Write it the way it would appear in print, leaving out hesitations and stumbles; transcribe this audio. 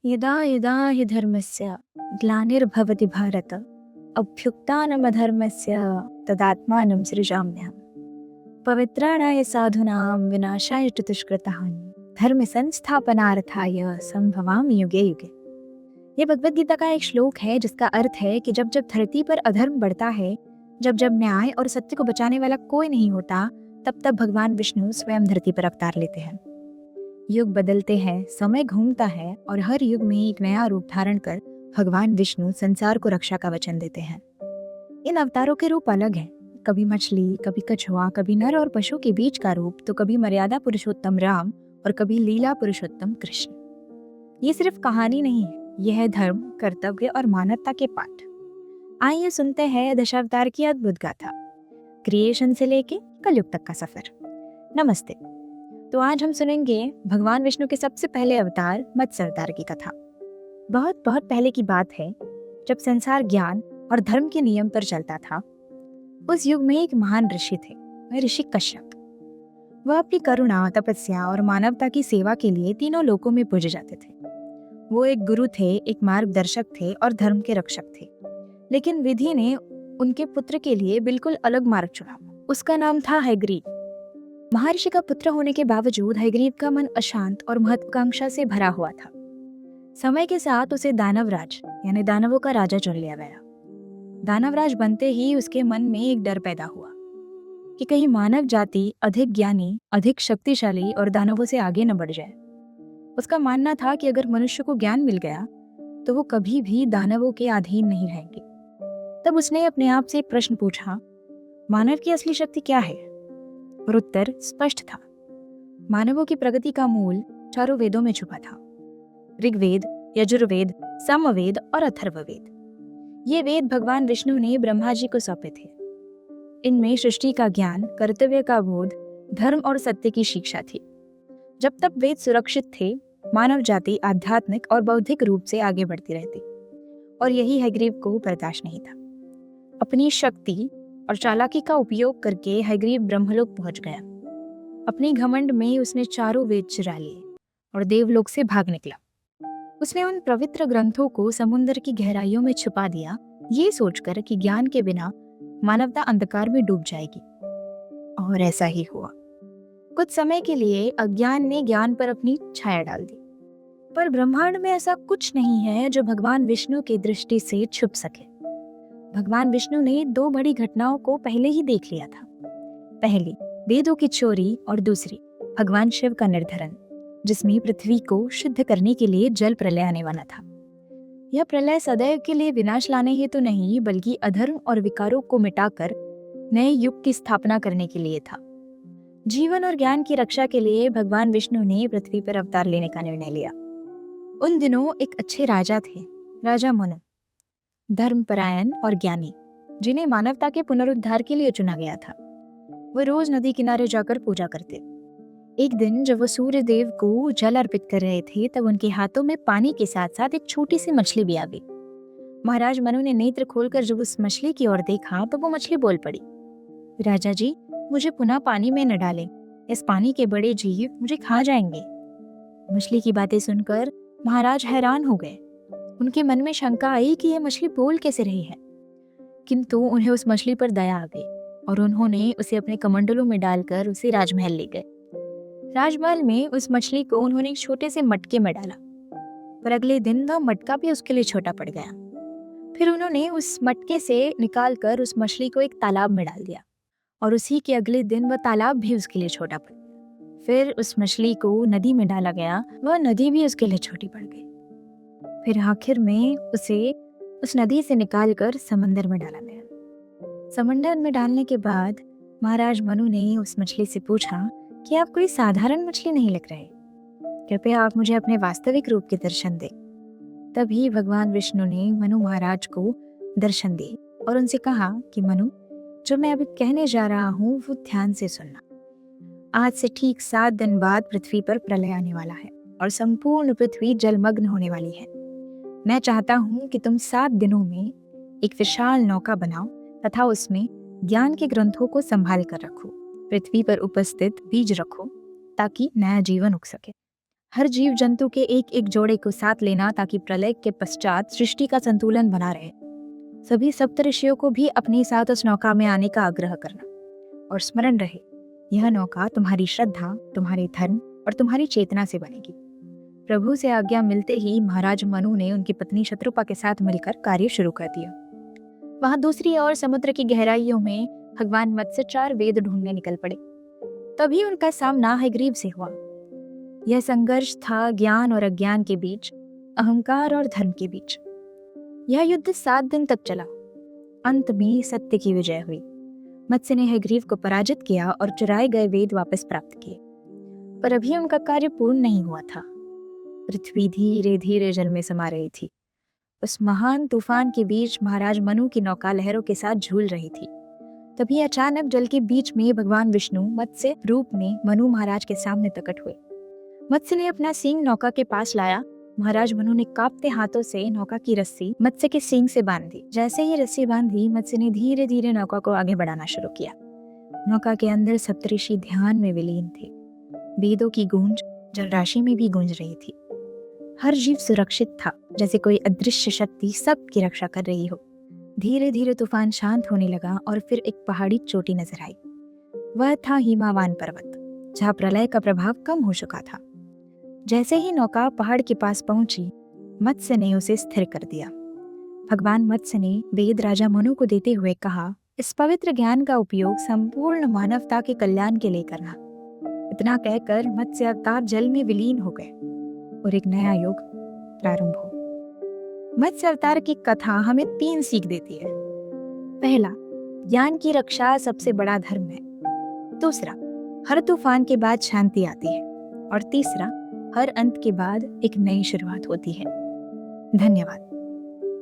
यदा यदा हि धर्मस्य ग्लानिर्भवति भारत अभ्युत्थानमधर्मस्य तदात्मानं सृजाम्यहम्। पवित्राणाय साधूनां विनाशाय च दुष्कृताम् धर्म संस्थापनार्थाय संभवामि युगे युगे। ये भगवत गीता का एक श्लोक है जिसका अर्थ है कि जब जब धरती पर अधर्म बढ़ता है, जब जब न्याय और सत्य को बचाने वाला कोई नहीं होता, तब तब भगवान विष्णु स्वयं धरती पर अवतार लेते हैं। युग बदलते हैं, समय घूमता है और हर युग में एक नया रूप धारण कर भगवान विष्णु संसार को रक्षा का वचन देते हैं। इन अवतारों के रूप अलग हैं, कभी मछली, कभी कछुआ, कभी नर और पशु के बीच का रूप, तो कभी मर्यादा पुरुषोत्तम राम और कभी लीला पुरुषोत्तम कृष्ण। ये सिर्फ कहानी नहीं है, यह है धर्म, कर्तव्य और मानवता के पाठ। आइए सुनते हैं दशावतार की अद्भुत गाथा, क्रिएशन से लेके कलयुग तक का सफर। नमस्ते। तो आज हम सुनेंगे भगवान विष्णु के सबसे पहले अवतार मत्स्य अवतार की कथा। बहुत बहुत पहले की बात है, जब संसार ज्ञान और धर्म के नियम पर चलता था। उस युग में एक महान ऋषि थे, वह ऋषि कश्यप। वह अपनी करुणा, तपस्या और मानवता की सेवा के लिए तीनों लोकों में पूजे जाते थे। वो एक गुरु थे, एक मार्गदर्शक थे और धर्म के रक्षक थे। लेकिन विधि ने उनके पुत्र के लिए बिल्कुल अलग मार्ग चुना। उसका नाम था हयग्रीव। महर्षि का पुत्र होने के बावजूद हयग्रीव का मन अशांत और महत्वाकांक्षा से भरा हुआ था। समय के साथ उसे दानवराज यानी दानवों का राजा चुन लिया गया। दानवराज बनते ही उसके मन में एक डर पैदा हुआ कि कहीं मानव जाति अधिक ज्ञानी, अधिक शक्तिशाली और दानवों से आगे न बढ़ जाए। उसका मानना था कि अगर मनुष्य को ज्ञान मिल गया तो वो कभी भी दानवों के अधीन नहीं रहेंगे। तब उसने अपने आप से एक प्रश्न पूछा, मानव की असली शक्ति क्या है? और उत्तर स्पष्ट था। मानवों की प्रगति का मूल चारों वेदों में छुपा था, ऋग्वेद, यजुर्वेद, सामवेद और अथर्ववेद। ये वेद भगवान विष्णु ने ब्रह्मा जी को सौंपे थे। इनमें सृष्टि का ज्ञान, कर्तव्य का बोध, धर्म और सत्य की शिक्षा थी। जब तक वेद सुरक्षित थे, मानव जाति आध्यात्मिक और बौद्धिक रूप से आगे बढ़ती रहती। और यही हयग्रीव को बर्दाश्त नहीं था। अपनी शक्ति और चालाकी का उपयोग करके हयग्रीव ब्रह्मलोक पहुंच गया। अपनी घमंड में उसने चारों वेद चुरा लिए और देवलोक से भाग निकला। उसने उन पवित्र ग्रंथों को समुद्र की गहराइयों में छुपा दिया, ये सोचकर कि ज्ञान के बिना मानवता अंधकार में डूब जाएगी। और ऐसा ही हुआ। कुछ समय के लिए अज्ञान ने ज्ञान पर अपनी छाया डाल दी, पर ब्रह्मांड में ऐसा कुछ नहीं है जो भगवान विष्णु की दृष्टि से छुप सके। भगवान विष्णु ने दो बड़ी घटनाओं को पहले ही देख लिया था। पहली, वेदों की चोरी, और दूसरी, भगवान शिव का निर्धरण, जिसमें पृथ्वी को शुद्ध करने के लिए जल प्रलय आने वाला था। यह प्रलय सदैव के लिए विनाश लाने हेतु नहीं, बल्कि अधर्म और विकारों को मिटाकर नए युग की स्थापना करने के लिए था। जीवन और ज्ञान की रक्षा के लिए भगवान विष्णु ने पृथ्वी पर अवतार लेने का निर्णय लिया। उन दिनों एक अच्छे राजा थे, राजा मनु, धर्मपरायण और ज्ञानी, जिन्हें मानवता के पुनरुद्धार के लिए चुना गया था। वह रोज नदी किनारे जाकर पूजा करते। एक दिन जब वो सूर्य देव को जल अर्पित कर रहे थे, तब उनके हाथों में पानी के साथ साथ एक छोटी सी मछली भी आ गई। महाराज मनु ने नेत्र खोलकर जब उस मछली की ओर देखा तो वो मछली बोल पड़ी, राजा जी, मुझे पुनः पानी में न डालें, इस पानी के बड़े जीव मुझे खा जाएंगे। मछली की बातें सुनकर महाराज हैरान हो गए। उनके मन में शंका आई कि यह मछली बोल कैसे रही है। किंतु उन्हें उस मछली पर दया आ गई और उन्होंने उसे अपने कमंडलों में डालकर उसे राजमहल ले गए। राजमहल में उस मछली को उन्होंने एक छोटे से मटके में डाला, पर अगले दिन वह मटका भी उसके लिए छोटा पड़ गया। फिर उन्होंने उस मटके से निकालकर उस मछली को एक तालाब में डाल दिया और उसी के अगले दिन वह तालाब भी उसके लिए छोटा पड़ गया। फिर उस मछली को नदी में डाला गया, वह नदी भी उसके लिए छोटी पड़ गई। फिर आखिर में उसे उस नदी से निकालकर समंदर में डाला गया। समंदर में डालने के बाद महाराज मनु ने उस मछली से पूछा कि आप कोई साधारण मछली नहीं लग रहे, कृपया आप मुझे अपने वास्तविक रूप के दर्शन दें। तभी भगवान विष्णु ने मनु महाराज को दर्शन दिए और उनसे कहा कि मनु, जो मैं अभी कहने जा रहा हूँ वो ध्यान से सुनना। आज से ठीक 7 दिन बाद पृथ्वी पर प्रलय आने वाला है और संपूर्ण पृथ्वी जलमग्न होने वाली है। मैं चाहता हूँ कि तुम 7 दिनों में एक विशाल नौका बनाओ तथा उसमें ज्ञान के ग्रंथों को संभाल कर रखो, पृथ्वी पर उपस्थित बीज रखो, ताकि नया जीवन उग सके। हर जीव जंतु के एक एक जोड़े को साथ लेना ताकि प्रलय के पश्चात सृष्टि का संतुलन बना रहे। सभी सप्तऋषियों को भी अपने साथ उस नौका में आने का आग्रह करना और स्मरण रहे, यह नौका तुम्हारी श्रद्धा, तुम्हारे धर्म और तुम्हारी चेतना से बनेगी। प्रभु से आज्ञा मिलते ही महाराज मनु ने उनकी पत्नी शत्रुपा के साथ मिलकर कार्य शुरू कर दिया। वहां दूसरी ओर समुद्र की गहराइयों में भगवान मत्स्य 4 वेद ढूंढने निकल पड़े। तभी उनका सामना हयग्रीव से हुआ। यह संघर्ष था ज्ञान और अज्ञान के बीच, अहंकार और धर्म के बीच। यह युद्ध 7 दिन तक चला। अंत में सत्य की विजय हुई। मत्स्य ने हयग्रीव को पराजित किया और चुराए गए वेद वापस प्राप्त किए। पर अभी उनका कार्य पूर्ण नहीं हुआ था। पृथ्वी धीरे धीरे जल में समा रही थी। उस महान तूफान के बीच महाराज मनु की नौका लहरों के साथ झूल रही थी। तभी अचानक जल के बीच में भगवान विष्णु मत्स्य रूप में मनु महाराज के सामने प्रकट हुए। मत्स्य ने अपना सींग नौका के पास लाया। महाराज मनु ने कांपते हाथों से नौका की रस्सी मत्स्य के सींग से बांध दी। जैसे ही रस्सी बांधी, मत्स्य ने धीरे धीरे नौका को आगे बढ़ाना शुरू किया। नौका के अंदर सप्तऋषि ध्यान में विलीन थे। वेदों की गूंज जलराशि में भी गूंज रही थी। हर जीव सुरक्षित था, जैसे कोई अदृश्य शक्ति सबकी रक्षा कर रही हो। धीरे धीरे तूफान शांत होने लगा और फिर एक पहाड़ी चोटी नजर आई। वह था हिमावान पर्वत, जहाँ प्रलय का प्रभाव कम हो चुका था। जैसे ही नौका पहाड़ के पास पहुंची, मत्स्य ने उसे स्थिर कर दिया। भगवान मत्स्य ने वेद राजा मनु को देते हुए कहा, इस पवित्र ज्ञान का उपयोग संपूर्ण मानवता के कल्याण के लिए करना। इतना कहकर मत्स्य अवतार जल में विलीन हो गए और एक नया युग प्रारंभ हो। मत्स्य अवतार की कथा हमें 3 सीख देती है। पहला, ज्ञान की रक्षा सबसे बड़ा धर्म है। दूसरा, हर तूफान के बाद शांति आती है। और तीसरा, हर अंत के बाद एक नई शुरुआत होती है। धन्यवाद।